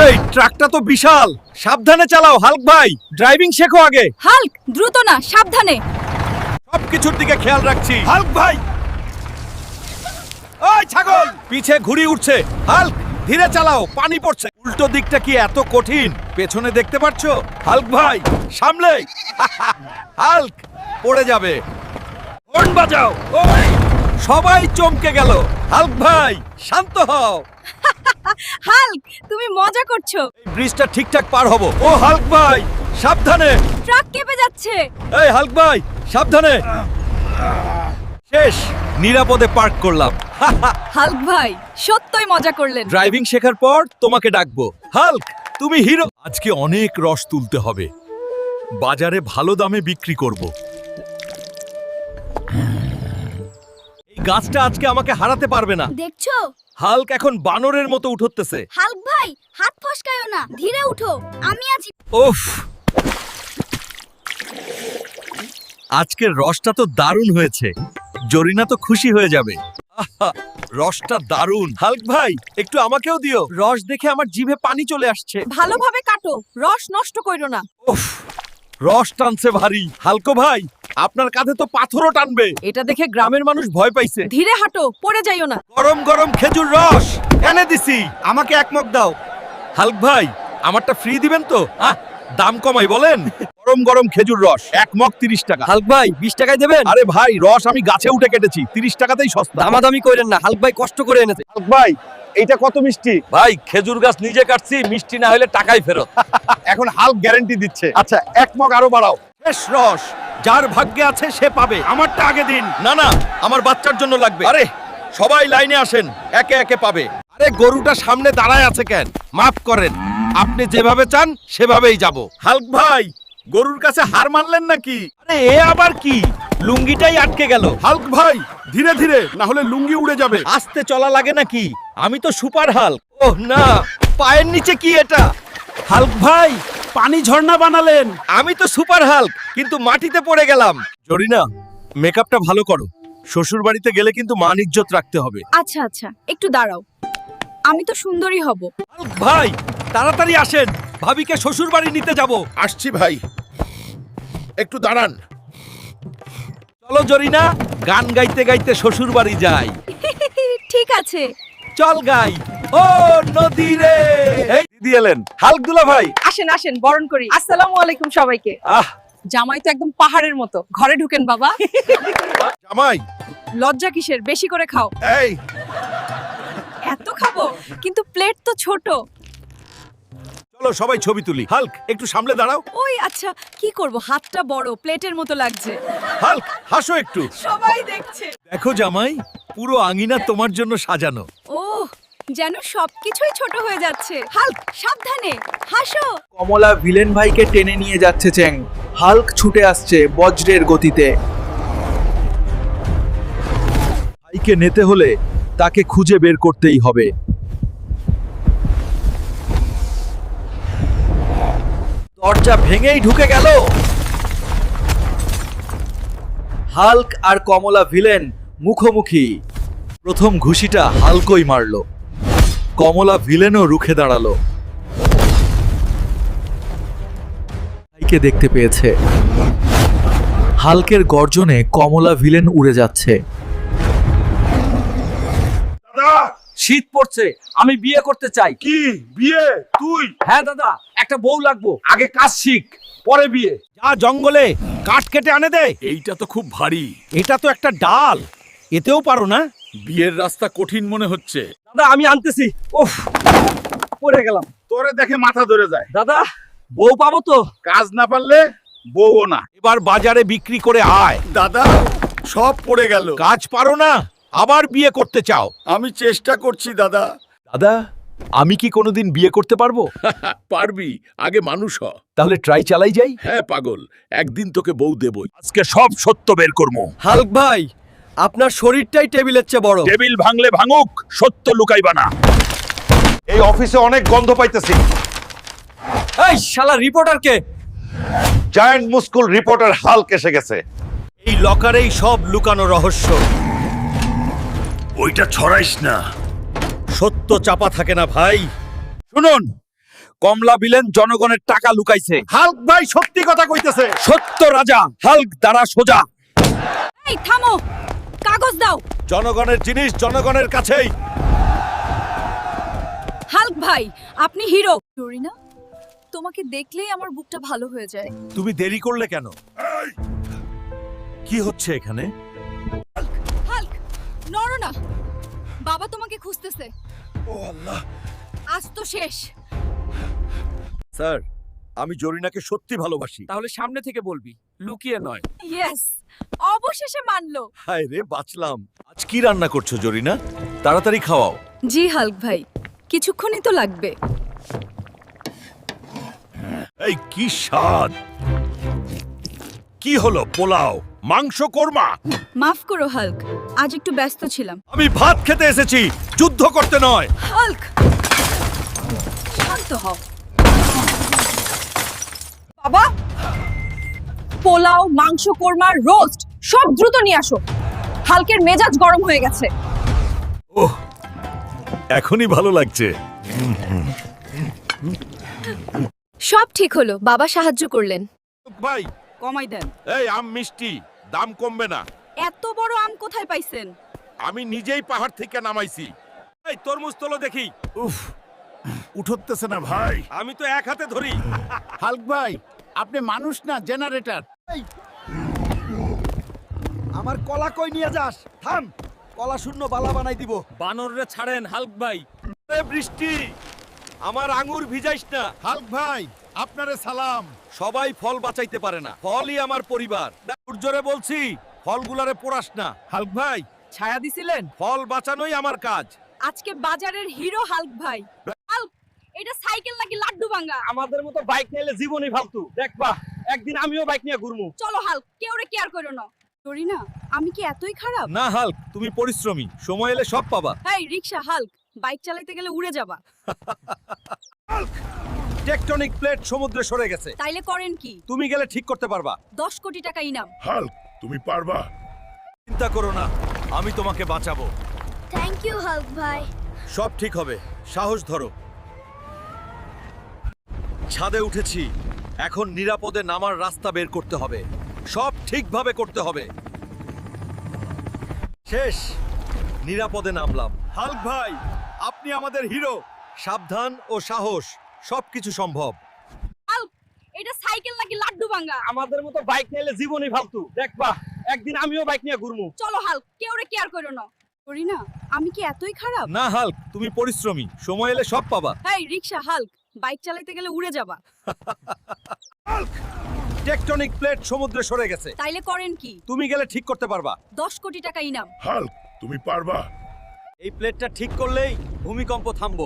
এই ট্রাকটা তো বিশাল, সাবধানে চালাও হাল্ক ভাই, ড্রাইভিং শেখো আগে। হাল্ক দ্রুত না, সাবধানে। সবকিছুর দিকে খেয়াল রাখছি। হাল্ক ভাই, ওই ছাগল পিছে ঘুড়ি উঠছে। হাল্ক ধীরে চালাও, পানি পড়ছে। উল্টো দিকটা কি এত কঠিন? পেছনে দেখতে পাচ্ছ? হাল্ক ভাই সামলে। হাল্ক পড়ে যাবে। হর্ন বাজাও। ওই সবাই চমকে গেল। হাল্ক ভাই শান্ত হও। হাল্ক তুমি মজা করছো। এই ব্রিজটা ঠিকঠাক পার হব। ও হাল্ক ভাই সাবধানে। ট্রাক কেঁপে যাচ্ছে। এই হাল্ক ভাই সাবধানে। শেষ, নিরাপদে পার্ক করলাম। হাল্ক ভাই সত্যই মজা করলেন। ড্রাইভিং শেখার পর তোমাকে ডাকবো। হাল্ক তুমি হিরো। আজকে অনেক রস তুলতে হবে, বাজারে ভালো দামে বিক্রি করব। এই গাছটা আজকে আমাকে হারাতে পারবে না। দেখছো? হাল্ক এখন বানরের মতো উঠতেছে। হাল্ক ভাই হাত ফসকায়ো না, ধীরে উঠো, আমি আছি। উফ, আজকের রসটা তো দারুণ হয়েছে। জরিনা তো খুশি হয়ে যাবে। আহা, রসটা দারুণ। হাল্ক ভাই একটু আমাকেও দিও। রস দেখে আমার জিভে পানি চলে আসছে। ভালোভাবে কাটো, রস নষ্ট কইরো না। উফ, রস টানছে ভারী। হালকো ভাই আপনার কাঁধে তো পাথরও টানবে। এটা দেখে গ্রামের মানুষ ভয় পাইছে। ধীরে হাঁটো, পড়ে যাইও না। গরম গরম খেজুর রস এনে দিছি, আমাকে এক মগ দাও। হাল্ক ভাই আমারটা ফ্রি দিবেন তো? দাম কমাই বলেন। গরম গরম খেজুর রস এক মগ 30 টাকা। হাল্ক ভাই 20 টাকায় দেবেন? আরে ভাই রস আমি গাছে উঠে কেটেছি, 30 টাকাতেই সস্তা। দামাদামি করেন না, হাল্ক ভাই কষ্ট করে এনেছে। হাল্ক ভাই এইটা কত মিষ্টি? ভাই খেজুর গাছ নিজে কাটছি, মিষ্টি না হলে টাকাই ফেরত। এখন হাল্ক গ্যারান্টি দিচ্ছে। আচ্ছা এক মগ আরো বাড়াও। শেষ রস, যার ভাগ্যে আছে সে পাবে। আমারটা আগে দিন। না না, আমার বাচ্চার জন্য লাগবে। আরে সবাই লাইনে আসেন, একে একে পাবে। আরে গরুটা সামনে দাঁড়ায় আছে কেন? মাফ করেন, আপনি যেভাবে চান সেভাবেই যাব। হাল্ক ভাই গরুর কাছে হার মানলেন নাকি? আরে এ আবার কি, লুঙ্গিটাই আটকে গেল। হাল্ক ভাই ধীরে ধীরে, না হলে লুঙ্গি উড়ে যাবে। আস্তে চলা লাগে নাকি? আমি তো সুপার হাল্ক। ওহ না, পায়ের নিচে কি এটা? হাল্ক ভাই পানি ঝর্ণা বানালেন। আমি তো সুপার হাল্ক, কিন্তু মাটিতে পড়ে গেলাম। জরিনা মেকআপটা ভালো করো, শ্বশুর বাড়িতে গেলে কিন্তু মান ইজ্জত রাখতে হবে। আচ্ছা আচ্ছা, একটু দাঁড়াও, আমি তো সুন্দরী হব। হাল্ক ভাই তাড়াতাড়ি আসেন, ভাবিকে শ্বশুর বাড়ি নিতে যাব। আসছি ভাই, একটু দাঁড়ান। চলো জরিনা, গান গাইতে গাইতে শ্বশুর বাড়ি যাই। ঠিক আছে। চল গাই। ও নদী রে। এই দিদি এলেন। হাল্ক দুলা ভাই আসেন আসেন, বরণ করি। আসসালামু আলাইকুম সবাইকে। আহ জামাই তো একদম পাহাড়ের মতো। ঘরে ঢুকেন বাবা। জামাই লজ্জা কিসের, বেশি করে খাও। এই এত খাবো? কিন্তু প্লেট তো ছোট। চলো সবাই ছবি তুলি। হাল্ক একটু সামলে দাঁড়াও। ওই আচ্ছা, কি করব, হাতটা বড়, প্লেটের মতো লাগছে। হাল্ক হাসো একটু। সবাই দেখছে। দেখো জামাই, পুরো আঙিনা তোমার জন্য সাজানো। ওহ, যেন সবকিছুই ছোট হয়ে যাচ্ছে। হাল্ক সাবধানে, হাসো। কমলা ভিলেন ভাইকে টেনে নিয়ে যাচ্ছে চ্যাং। হাল্ক ছুটে আসছে বজ্রের গতিতে। ভাইকে নিতে হলে তাকে খুঁজে বের করতেই হবে। দরজা ভেঙেই ঢুকে গেল। হাল্ক আর কমলা ভিলেন মুখোমুখি। প্রথম ঘুষিটা হাল্কই মারল, কমলা ভিলেনও রুখে দাঁড়ালো। ভাইকে দেখতে পেয়েছে। হাল্কের গর্জনে কমলা ভিলেন উড়ে যাচ্ছে। দাদা। শীত পড়ছে, আমি বিয়ে করতে চাই। কি বিয়ে? তুই? হ্যাঁ দাদা, একটা বউ লাগবো। আগে কাজ শিখ, পরে বিয়ে। যা জঙ্গলে কাঠ কেটে আনে দে। এইটা তো খুব ভারী। এটা তো একটা ডাল, এতেও পারো না? বিয়ের রাস্তা কঠিন মনে হচ্ছে। দাদা আমি আনতেছি। উফ, পড়ে গেলাম। তোরে দেখে মাথা ধরে যায়। দাদা বউ পাবো তো? কাজ না পারলে বউও না। এবার বাজারে বিক্রি করে আয়। দাদা সব পড়ে গেল। কাজ পারো না, আবার বিয়ে করতে চাও? আমি চেষ্টা করছি দাদা। দাদা আমি কি কোনোদিন বিয়ে করতে পারবো? পারবি, আগে মানুষ হ। তাহলে ট্রাই চালাই যাই। হ্যাঁ পাগল, একদিন তোকে বউ দেবই। আজকে সব সত্য বের করবো। হাল্ক ভাই আপনার শরীরটাই টেবিলের চেয়ে বড়। টেবিল ভাঙলে ভাঙুক, সত্য লুকাইবা না। এই অফিসে অনেক গন্ধ পাইতেছি। এই শালা রিপোর্টার কে? জায়ান্ট মুস্কুল রিপোর্টার হাল্ক এসে গেছে। এই লকারেই সব লুকানো রহস্য। ওইটা ছড়াইস না। সত্য চাপা থাকে না ভাই। শুনুন, কমলা বিলেন জনগণের টাকা লুকাইছে। হাল্ক ভাই সত্যি কথা কইতেছে। সত্য রাজা হাল্ক দ্বারা সোজা। এই থামো, কাগজ দাও। জনগণের জিনিস জনগণের কাছেই। হাল্ক ভাই, আপনি হিরো। ডোরিনা, তোমাকে দেখলেই আমার বুকটা ভালো হয়ে যায়। তুমি দেরি করলে কেন? কি হচ্ছে এখানে? হাল্ক, নড়ো না। বাবা তোমাকে খুঁজতেছে। ও আল্লাহ। আজ তো শেষ। স্যার, আমি জরিনাকে সত্যি ভালোবাসি। তাহলে সামনে থেকে বলবি, লুকিয়ে নয়। ইয়েস, অবশেষে মানলো। হায় রে, বাঁচলাম। আজ কি রান্না করছো জরিনা? তাড়াতাড়ি খাওয়াও। জি হাল্ক ভাই, কিছুক্ষণই তো লাগবে। এই কি স্বাদ! কি হলো? পোলাও, মাংস, কোরমা? মাফ করো হাল্ক, আজ একটু ব্যস্ত ছিলাম। আমি ভাত খেতে এসেছি, যুদ্ধ করতে নয়। হাল্ক, শান্ত হও। বাবা, পোলাও, মাংস, কোরমা, রোস্ট সব দ্রুত নিয়ে আসো। হালকের মেজাজ গরম হয়ে গেছে। ওহ, এখনই ভালো লাগছে। সব ঠিক হলো, বাবা সাহায্য করলেন। ভাই, কমাই দেন। এই আম মিষ্টি, দাম কমবে না। এত বড় আম কোথায় পাইছেন? আমি নিজেই পাহাড় থেকে নামাইছি। এই তরমুজ তোলো দেখি। উফ, উঠতেছে না ভাই। আমি তো এক হাতে ধরি। হাল্ক ভাই, আপনি মানুষ না, জেনারেটর। আমার কলা কই নিয়ে যাস? থাম, কলা শূন্য বালা বানাই দিব। বানররে ছাড়েন হাল্ক ভাই। এ বৃষ্টি, আমার আঙ্গুর ভিজাইস না। হাল্ক ভাই, আপনারে সালাম। সবাই ফল বাঁচাইতে পারে না, ফলই আমার পরিবার। সূর্যরে বলছি, ফলগুলারে পোড়াস না। হাল্ক ভাই, ছায়া দিছিলেন? ফল বাঁচানোই আমার কাজ। আজকে বাজারের হিরো হাল্ক ভাই। হাল্ক, এটা সাইকেল নাকি লাড্ডু ভাঙা? আমাদের মতো বাইক নিলে জীবনই ফালতু। দেখবা, একদিন আমিও বাইক নিয়ে ঘুরবো। চলো হাল্ক, কেউরে কেয়ার করো না। ডোরিনা, আমি কি এতই খারাপ? না হাল্ক, তুমি পরিশ্রমী, সময় এলে সব পাবা। হেই রিকশা হাল্ক, বাইক চালাতে গেলে উড়ে যাবা। টেকটনিক প্লেট সমুদ্রে সরে গেছে। তাইলে করেন কি? তুমি গেলে ঠিক করতে পারবা। 10 কোটি টাকা ইনাম। হাল্ক, তুমি পারবা। চিন্তা করো না, আমি তোমাকে বাঁচাবো। থ্যাংক ইউ হাল্ক ভাই। সব ঠিক হবে, সাহস ধরো। ছাদে উঠেছি, এখন নিরাপদে নামার রাস্তা বের করতে হবে। সব ঠিকভাবে করতে হবে। শেষ, নিরাপদে নামলাম। হাল্ক ভাই, আপনি আমাদের হিরো। সাবধান ও সাহস, সবকিছু সম্ভব। হাল্ক, এটা সাইকেল নাকি লাড্ডু ভাঙা? আমাদের মতো বাইক নিলে জীবনই ফালতু। দেখবা, একদিন আমিও বাইক নিয়ে ঘুরবো। চলো হাল্ক, কেউরে কেয়ার করো না। ডোরিনা, আমি কি এতই খারাপ? না হাল্ক, তুমি পরিশ্রমী, সময় এলে সব পাবা। হেই রিকশা হাল্ক, বাইক চালাতে গেলে উড়ে যাবা। টেকটনিক প্লেট সমুদ্রে সরে গেছে। তাইলে করেন কি? তুমি গেলে ঠিক করতে পারবা। 10 কোটি টাকা ইনাম। হাল্ক, তুমি পারবা। এই প্লেটটা ঠিক করলেই ভূমিকম্প থামবো।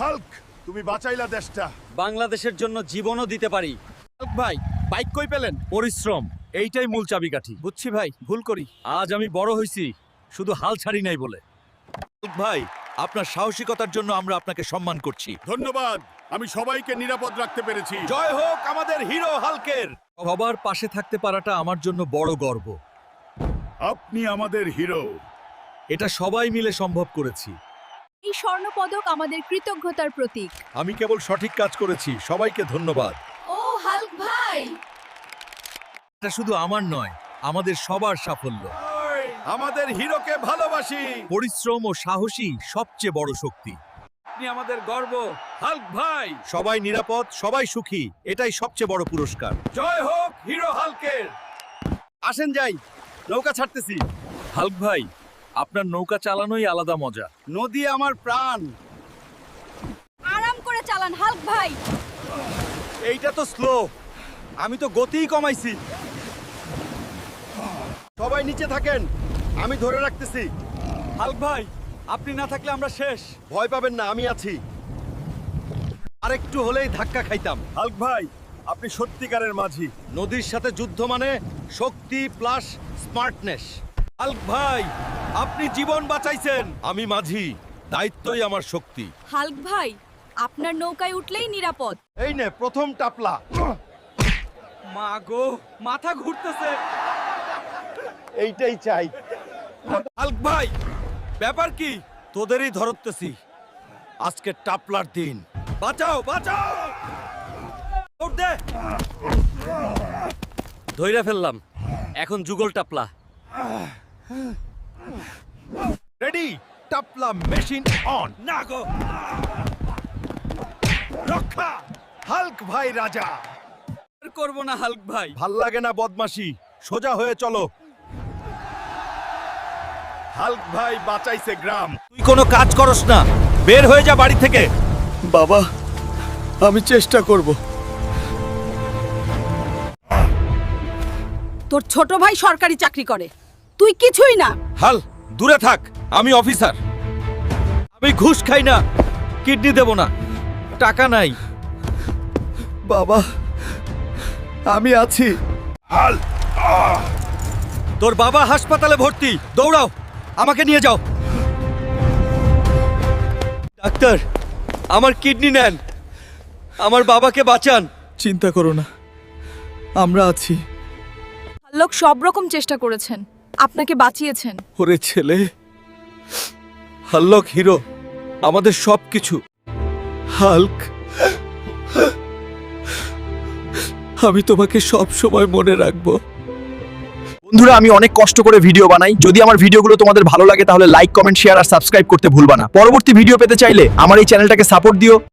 হাল্ক, তুমি বাঁচাইলা দেশটা। বাংলাদেশের জন্য জীবনও দিতে পারি। হাল্ক ভাই, বাইক কই পেলেন? পরিশ্রম, এইটাই মূল চাবিকাঠি। বুঝছি ভাই, ভুল করি। আজ আমি বড় হইছি, শুধু হাল ছাড়ি নাই বলে। হাল্ক ভাই, আপনার সাহসিকতার জন্য আমরা আপনাকে সম্মান করছি। ধন্যবাদ, আমি সবাইকে নিরাপদ রাখতে পেরেছি। জয় হোক আমাদের হিরো হাল্কের। সবার পাশে থাকতে পারাটা আমার জন্য বড় গর্ব। আপনি আমাদের হিরো। এটা সবাই মিলে সম্ভব করেছি। এই স্বর্ণ পদক আমাদের কৃতজ্ঞতার প্রতীক। আমি কেবল সঠিক কাজ করেছি, সবাইকে ধন্যবাদ। ও হাল্ক ভাই, এটা শুধু আমার নয়, আমাদের সবার সাফল্য। আমাদের হিরোকে ভালোবাসি। পরিশ্রম ও সাহসী সবচেয়ে বড় শক্তি। আপনি আমাদের গর্ব হাল্ক ভাই। সবাই নিরাপদ, সবাই সুখী, এটাই সবচেয়ে বড় পুরস্কার। জয় হোক হিরো হাল্কের। আসেন যাই, নৌকা ছাড়তেছি। হাল্ক ভাই, আপনার নৌকা চালানোই আলাদা মজা। নদী আমার প্রাণ। আরাম করে চালান হাল্ক ভাই। এইটা তো স্লো, আমি তো গতিই কমাইছি। সবাই নিচে থাকেন, আমি ধরে রাখতেছি। হাল্ক ভাই, আপনি না থাকলে আমরা শেষ। ভয় পাবেন না, আমি আছি। আরেকটু হলেই ধাক্কা খাইতাম। হাল্ক ভাই, আপনি সত্যিকারের মাঝি। নদীর সাথে যুদ্ধ মানে শক্তি প্লাস স্মার্টনেস। হাল্ক ভাই, আপনি জীবন বাঁচাইছেন। আমি মাঝি, দায়িত্বই আমার শক্তি। হাল্ক ভাই, আপনার নৌকায় উঠলেই নিরাপদ। এই নে প্রথম টাপলা। মা গো, মাথা ঘুরতেছে। এইটাই চাই। হাল্ক ভাই, ব্যাপার কি? তোদেরই ধরতেছি। আজকে টাপলার দিন। বাঁচাও বাঁচাও দৌড় দে ধইরা ফেললাম এখন যুগল টাপলা রেডি টাপলা মেশিন অন না গো রক্ষা হাল্ক ভাই রাজা করব না হাল্ক ভাই ভাল লাগে না বদমাশি সোজা হয়ে চলো হাল্ক ভাই বাঁচাইছে গ্রাম। তুই কোনো কাজ করস না বের হয়ে যা বাড়ি থেকে বাবা আমি চেষ্টা করব। তোর ছোট ভাই সরকারি চাকরি করে, তুই কিছুই না। হাল দূরে থাক আমি অফিসার আমি ঘুষ খাই না কিডনি দেব না টাকা নাই বাবা আমি আছি। তোর বাবা হাসপাতালে ভর্তি দৌড়াও আমাকে নিয়ে যাও ডাক্তার আমার কিডনি নেন আমার বাবাকে বাঁচান চিন্তা করো না আমরা আছি। লোক সব রকম চেষ্টা করেছেন, আপনাকে বাঁচিয়েছেন। ওরে ছেলে হাল্লক হিরো আমাদের সব কিছু হাল্ক আমি তোমাকে সব সময় মনে রাখবো। বন্ধুরা আমি অনেক কষ্ট করে ভিডিও বানাই, যদি আমার ভিডিওগুলো তোমাদের ভালো লাগে তাহলে লাইক কমেন্ট শেয়ার আর সাবস্ক্রাইব করতে ভুলবা না। পরবর্তী ভিডিও পেতে চাইলে আমার এই চ্যানেলটাকে সাপোর্ট দিও।